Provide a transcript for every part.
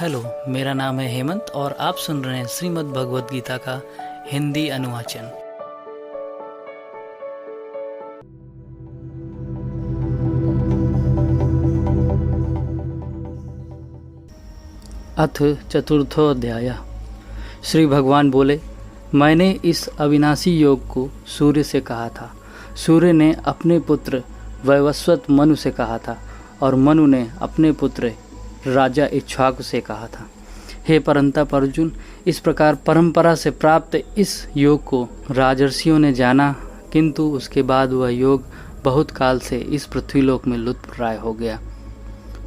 Hello, मेरा नाम है हेमंत और आप सुन रहे हैं श्रीमद् भगवद गीता का हिंदी अनुवाचन। अथ चतुर्थोऽध्याय। श्री भगवान बोले, मैंने इस अविनाशी योग को सूर्य से कहा था, सूर्य ने अपने पुत्र वैवस्वत मनु से कहा था और मनु ने अपने पुत्र राजा इक्ष्वाकु से कहा था। हे परंतप अर्जुन, इस प्रकार परंपरा से प्राप्त इस योग को राजर्षियों ने जाना, किंतु उसके बाद वह योग बहुत काल से इस पृथ्वीलोक में लुप्तप्राय हो गया।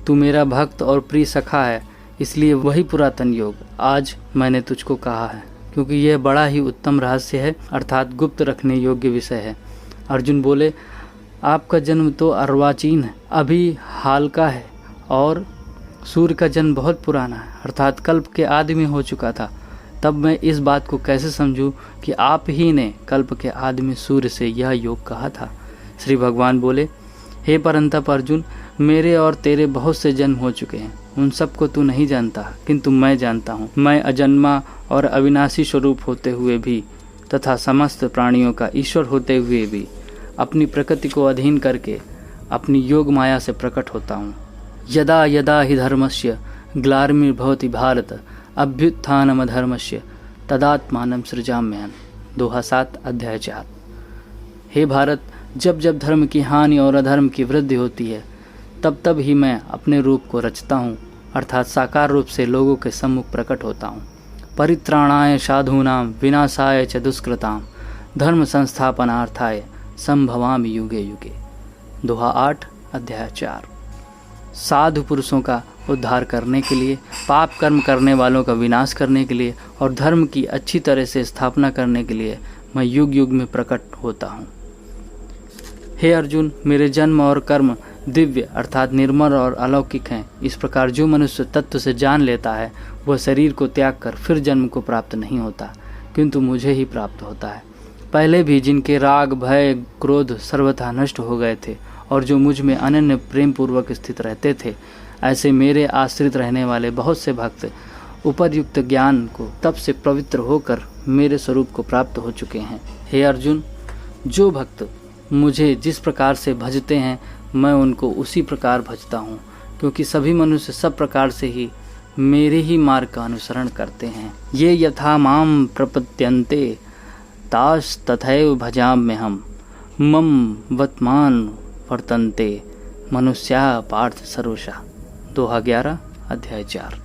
तू मेरा भक्त और प्रिय सखा है, इसलिए वही पुरातन योग आज मैंने तुझको कहा है, क्योंकि यह बड़ा ही उत्तम रहस्य है, अर्थात गुप्त रखने योग्य विषय है। अर्जुन बोले, आपका जन्म तो अर्वाचीन है, अभी हाल का है, और सूर्य का जन्म बहुत पुराना है, अर्थात कल्प के आदि में हो चुका था। तब मैं इस बात को कैसे समझूं कि आप ही ने कल्प के आदि में सूर्य से यह योग कहा था। श्री भगवान बोले, हे परंतप अर्जुन, मेरे और तेरे बहुत से जन्म हो चुके हैं, उन सबको तू नहीं जानता, किंतु मैं जानता हूँ। मैं अजन्मा और अविनाशी स्वरूप होते हुए भी तथा समस्त प्राणियों का ईश्वर होते हुए भी अपनी प्रकृति को अधीन करके अपनी योग माया से प्रकट होता हूँ। यदा यदा हि धर्मस्य ग्लार्मिर्भवति भारत अभ्युत्थानमधर्मस्य तदात्मानं सृजाम्यहम्। दोहा 7 अध्याय 4। हे भारत, जब जब धर्म की हानि और अधर्म की वृद्धि होती है, तब तब ही मैं अपने रूप को रचता हूँ, अर्थात साकार रूप से लोगों के सम्मुख प्रकट होता हूँ। परित्राणाय साधूनां विनाशाय च दुष्कृतां धर्म संस्थापनार्थाय संभवामि युगे युगे। दोहा 8 अध्याय 4। साधु पुरुषों का उद्धार करने के लिए, पाप कर्म करने वालों का विनाश करने के लिए और धर्म की अच्छी तरह से स्थापना करने के लिए मैं युग युग में प्रकट होता हूँ। हे अर्जुन, मेरे जन्म और कर्म दिव्य अर्थात निर्मल और अलौकिक हैं। इस प्रकार जो मनुष्य तत्व से जान लेता है, वह शरीर को त्याग कर फिर जन्म को प्राप्त नहीं होता, किंतु मुझे ही प्राप्त होता है। पहले भी जिनके राग, भय, क्रोध सर्वथा नष्ट हो गए थे और जो मुझ में अनन्य प्रेम पूर्वक स्थित रहते थे, ऐसे मेरे आश्रित रहने वाले बहुत से भक्त उपरयुक्त ज्ञान को तब से पवित्र होकर मेरे स्वरूप को प्राप्त हो चुके हैं। हे अर्जुन, जो भक्त मुझे जिस प्रकार से भजते हैं, मैं उनको उसी प्रकार भजता हूँ, क्योंकि सभी मनुष्य सब प्रकार से ही मेरे ही मार्ग का अनुसरण करते हैं। ये यथा माम प्रपद्यन्ते तास तथैव भजाम्यहम् मम वर्तमान वर्तन्ते मनुष्या पार्थ सर्वशः। दोहा 11 अध्याय 4।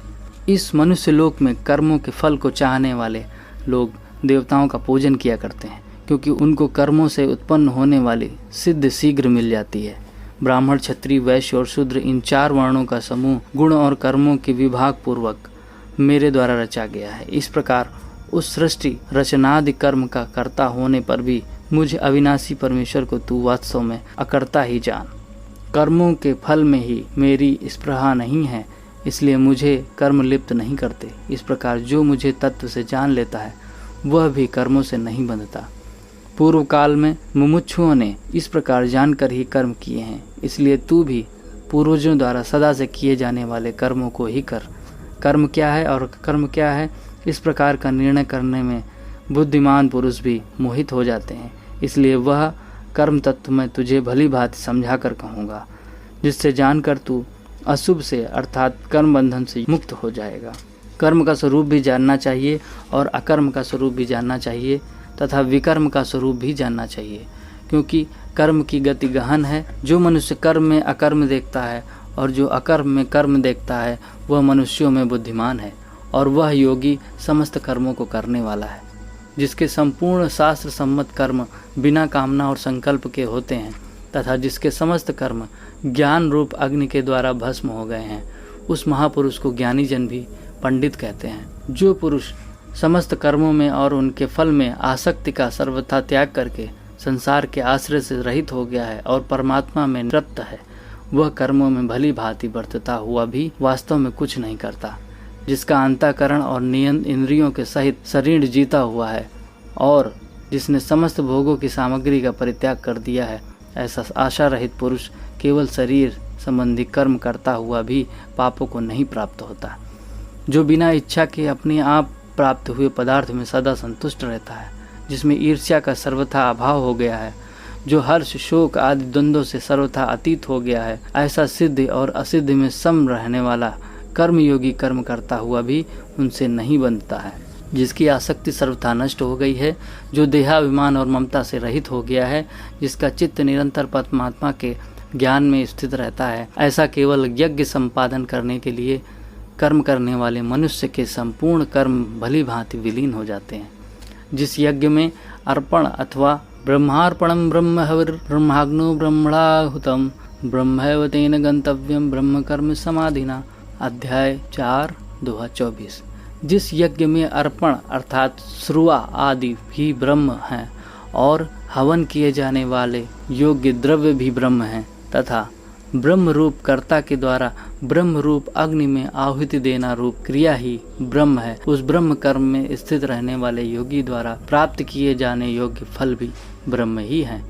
इस मनुष्य लोक में कर्मों के फल को चाहने वाले लोग देवताओं का पूजन किया करते हैं, क्योंकि उनको कर्मों से उत्पन्न होने वाली सिद्ध शीघ्र मिल जाती है। ब्राह्मण, क्षत्रिय, वैश्य और शूद्र, इन 4 वर्णों का समूह गुण और कर्मों के विभाग पूर्वक मेरे द्वारा रचा गया है। इस प्रकार उस सृष्टि रचनादि कर्म का कर्ता होने पर भी मुझे अविनाशी परमेश्वर को तू वास्तव में अकर्ता ही जान। कर्मों के फल में ही मेरी स्पृहा नहीं है, इसलिए मुझे कर्म लिप्त नहीं करते। इस प्रकार जो मुझे तत्व से जान लेता है, वह भी कर्मों से नहीं बंधता। पूर्व काल में मुमुक्षुओं ने इस प्रकार जानकर ही कर्म किए हैं, इसलिए तू भी पूर्वजों द्वारा सदा से किए जाने वाले कर्मों को ही कर। कर्म क्या है और कर्म क्या है, इस प्रकार का निर्णय करने में बुद्धिमान पुरुष भी मोहित हो जाते हैं। इसलिए वह कर्म तत्व मैं तुझे भली भांति समझा कर कहूँगा, जिससे जानकर तू अशुभ से अर्थात कर्म बंधन से मुक्त हो जाएगा। कर्म का स्वरूप भी जानना चाहिए और अकर्म का स्वरूप भी जानना चाहिए तथा विकर्म का स्वरूप भी जानना चाहिए, क्योंकि कर्म की गति गहन है। जो मनुष्य कर्म में अकर्म देखता है और जो अकर्म में कर्म देखता है, वह मनुष्यों में बुद्धिमान है, और वह योगी समस्त कर्मों को करने वाला है। जिसके संपूर्ण शास्त्र सम्मत कर्म बिना कामना और संकल्प के होते हैं तथा जिसके समस्त कर्म ज्ञान रूप अग्नि के द्वारा भस्म हो गए हैं, उस महापुरुष को ज्ञानी जन भी पंडित कहते हैं। जो पुरुष समस्त कर्मों में और उनके फल में आसक्ति का सर्वथा त्याग करके संसार के आश्रय से रहित हो गया है और परमात्मा में तृप्त है, वह कर्मों में भली भांति बरतता हुआ भी वास्तव में कुछ नहीं करता। जिसका अंतःकरण और नियंत्रण इंद्रियों के सहित शरीर जीता हुआ है और जिसने समस्त भोगों की सामग्री का परित्याग कर दिया है, ऐसा आशा रहित पुरुष केवल शरीर संबंधी कर्म करता हुआ भी पापों को नहीं प्राप्त होता। जो बिना इच्छा के अपने आप प्राप्त हुए पदार्थ में सदा संतुष्ट रहता है, जिसमें ईर्ष्या का सर्वथा अभाव हो गया है, जो हर्ष शोक आदि द्वंद्वों से सर्वथा अतीत हो गया है, ऐसा सिद्ध और असिद्ध में सम रहने वाला कर्मयोगी कर्म करता हुआ भी उनसे नहीं बंधता है, जिसकी आसक्ति सर्वथा नष्ट हो गई है, जो देहाभिमान और ममता से रहित हो गया है, जिसका चित्त निरंतर परमात्मा के ज्ञान में स्थित रहता है, ऐसा केवल यज्ञ संपादन करने के लिए कर्म करने वाले मनुष्य के संपूर्ण कर्म भली भांति विलीन हो जाते हैं। जिस यज्ञ में अर्पण अथवा ब्रह्मार्पणम ब्रह्म हविर ब्रह्माग्नो ब्रह्मणाहुतम ब्रह्मैव तेन गंतव्यम ब्रह्म कर्म समाधिना, अध्याय 4 दोहा 24। जिस यज्ञ में अर्पण अर्थात श्रुआ आदि भी ब्रह्म हैं और हवन किए जाने वाले योग्य द्रव्य भी ब्रह्म हैं तथा ब्रह्म रूप कर्ता के द्वारा ब्रह्म रूप अग्नि में आहुति देना रूप क्रिया ही ब्रह्म है, उस ब्रह्म कर्म में स्थित रहने वाले योगी द्वारा प्राप्त किए जाने योग्य फल भी ब्रह्म ही है।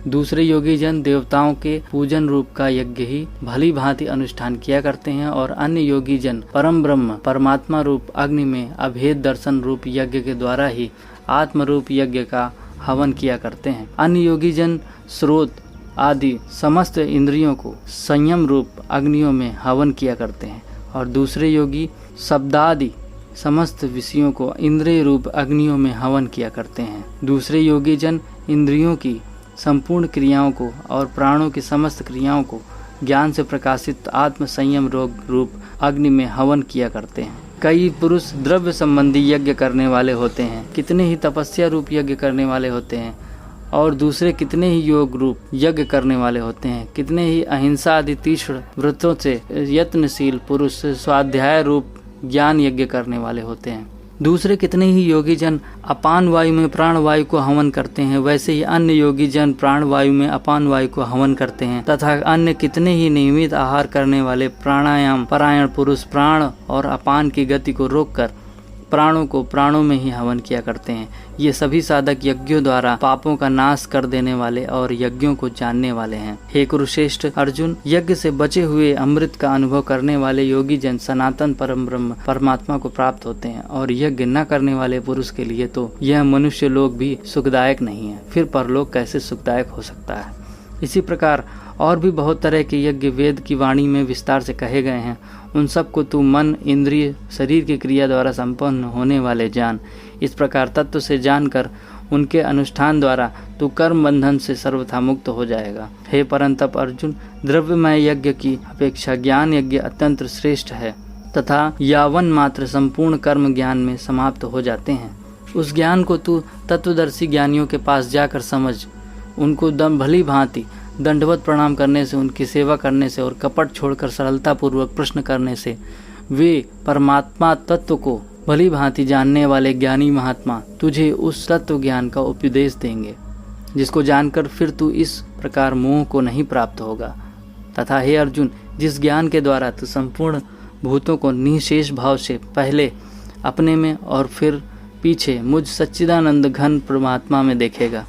दूसरे योगी जन देवताओं के पूजन रूप का यज्ञ ही भली भांति अनुष्ठान किया करते हैं और अन्य योगी जन परम ब्रह्म परमात्मा रूप अग्नि में अभेद दर्शन रूप यज्ञ के द्वारा ही आत्म रूप यज्ञ का हवन किया करते हैं। अन्य योगी जन स्रोत आदि समस्त इंद्रियों को संयम रूप अग्नियों में हवन किया करते हैं और दूसरे योगी शब्दादि समस्त विषयों को इंद्रिय रूप अग्नियों में हवन किया करते हैं। दूसरे योगी जन इंद्रियों की संपूर्ण क्रियाओं को और प्राणों की समस्त क्रियाओं को ज्ञान से प्रकाशित आत्म संयम रूप अग्नि में हवन किया करते हैं। कई पुरुष द्रव्य संबंधी यज्ञ करने वाले होते हैं, कितने ही तपस्या रूप यज्ञ करने वाले होते हैं और दूसरे कितने ही योग रूप यज्ञ करने वाले होते हैं। कितने ही अहिंसा आदि तीक्ष्ण व्रतों से यत्नशील पुरुष स्वाध्याय रूप ज्ञान यज्ञ करने वाले होते हैं। दूसरे कितने ही योगी जन अपान वायु में प्राण वायु को हवन करते हैं, वैसे ही अन्य योगी जन प्राण वायु में अपान वायु को हवन करते हैं तथा अन्य कितने ही नियमित आहार करने वाले प्राणायाम परायण पुरुष प्राण और अपान की गति को रोककर प्राणों को प्राणों में ही हवन किया करते हैं। ये सभी साधक यज्ञों द्वारा पापों का नाश कर देने वाले और यज्ञों को जानने वाले हैं। हे कुरुश्रेष्ठ अर्जुन, यज्ञ से बचे हुए अमृत का अनुभव करने वाले योगी जन सनातन परम ब्रह्म परमात्मा को प्राप्त होते हैं और यज्ञ न करने वाले पुरुष के लिए तो यह मनुष्य लोक भी सुखदायक नहीं है, फिर परलोक कैसे सुखदायक हो सकता है। इसी प्रकार और भी बहुत तरह के यज्ञ वेद की वाणी में विस्तार से कहे गए हैं। उन सब को तू मन इंद्रिय शरीर की क्रिया द्वारा संपन्न होने वाले जान। इस प्रकार तत्व से जानकर उनके अनुष्ठान द्वारा तू कर्म बंधन से सर्वथा मुक्त हो जाएगा। हे परंतप अर्जुन, द्रव्यमय यज्ञ की अपेक्षा ज्ञान यज्ञ अत्यंत श्रेष्ठ है तथा यावन मात्र संपूर्ण कर्म ज्ञान में समाप्त हो जाते हैं। उस ज्ञान को तू तत्वदर्शी ज्ञानियों के पास जाकर समझ। उनको भली भांति दंडवत प्रणाम करने से, उनकी सेवा करने से और कपट छोड़कर सरलता पूर्वक प्रश्न करने से वे परमात्मा तत्व को भली भांति जानने वाले ज्ञानी महात्मा तुझे उस तत्व ज्ञान का उपदेश देंगे, जिसको जानकर फिर तू इस प्रकार मोह को नहीं प्राप्त होगा। तथा हे अर्जुन, जिस ज्ञान के द्वारा तू संपूर्ण भूतों को निःशेष भाव से पहले अपने में और फिर पीछे मुझ सच्चिदानंद घन परमात्मा में देखेगा,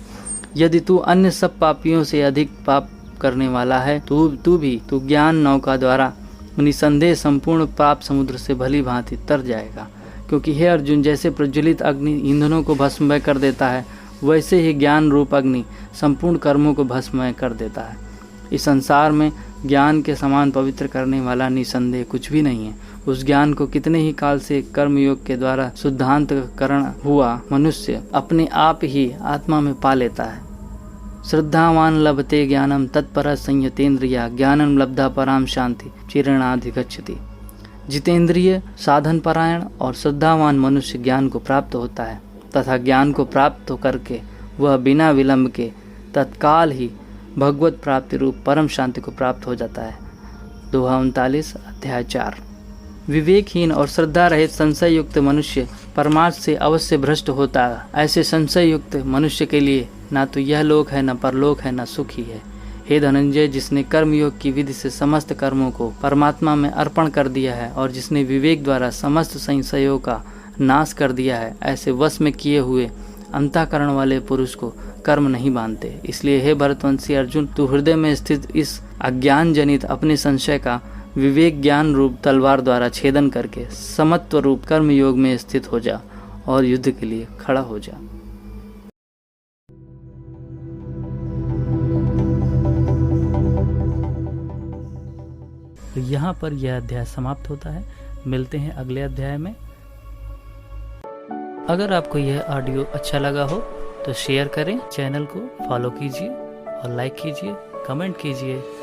यदि तू अन्य सब पापियों से अधिक पाप करने वाला है तू ज्ञान नौका द्वारा निसंदेह संपूर्ण पाप समुद्र से भली भांति तर जाएगा। क्योंकि हे अर्जुन, जैसे प्रज्वलित अग्नि ईंधनों को भस्ममय कर देता है, वैसे ही ज्ञान रूप अग्नि संपूर्ण कर्मों को भस्ममय कर देता है। इस संसार में ज्ञान के समान पवित्र करने वाला निसंदेह कुछ भी नहीं है। उस ज्ञान को कितने ही काल से कर्मयोग के द्वारा शुद्धांतकरण हुआ मनुष्य अपने आप ही आत्मा में पा लेता है। श्रद्धावान लभते ज्ञानम तत्पर संयतेन्द्रिया ज्ञानम लब्धा पराम शांति चिरणाधिगच्छति। जितेंद्रिय साधन परायण और श्रद्धावान मनुष्य ज्ञान को प्राप्त होता है तथा ज्ञान को प्राप्त करके वह बिना विलंब के तत्काल ही भगवत प्राप्ति रूप परम शांति को प्राप्त हो जाता है। दोहा 39 अध्याय 4। विवेकहीन और श्रद्धा रहित संशय युक्त मनुष्य परमार्थ से अवश्य भ्रष्ट होता है। ऐसे संशय युक्त मनुष्य के लिए ना तो यह लोक है, न परलोक है, न सुख ही है। हे धनंजय, जिसने कर्मयोग की विधि से समस्त कर्मों को परमात्मा में अर्पण कर दिया है और जिसने विवेक द्वारा समस्त संशयों का नाश कर दिया है, ऐसे वश में किए हुए अंतःकरण वाले पुरुष को कर्म नहीं बांधते। इसलिए हे भरतवंशी अर्जुन, तू हृदय में स्थित इस अज्ञान जनित अपने संशय का विवेक ज्ञान रूप तलवार द्वारा छेदन करके समत्व रूप कर्म योग में स्थित हो जा और युद्ध के लिए खड़ा हो जा। यहाँ पर यह अध्याय समाप्त होता है। मिलते हैं अगले अध्याय में। अगर आपको यह ऑडियो अच्छा लगा हो तो शेयर करें, चैनल को फॉलो कीजिए और लाइक कीजिए, कमेंट कीजिए।